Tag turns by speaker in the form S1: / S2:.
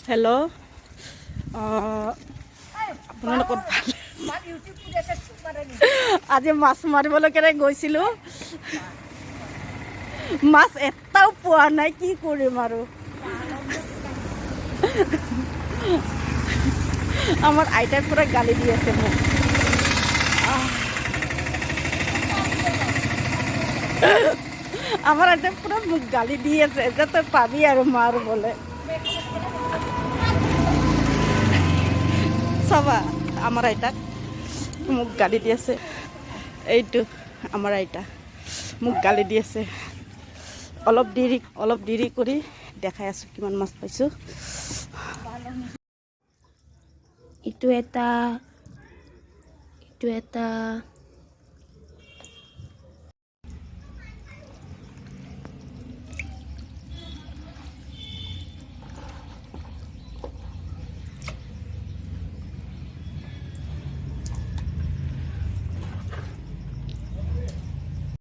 S1: Hello' আপোনালোকৰ আজি মাছ মাৰিবলৈকে গৈছিলোঁ, মাছ এটাও পোৱা নাই, কি কৰিম আৰু। আমার আইটার পুরো গালি দিয়েছে মোক। আমার আইটা পুরো মুখ গালি দিয়েছে যে তুই পাবি আর মার বলে। সবা আমার আইটা মুখ গালি দিয়েছে, এইটো আমার আইটা মুখ গালি দিয়েছে। অলপ দেৰি কৰি দেখাই আছোঁ কিমান মাছ পাইছোঁ।
S2: Itu eta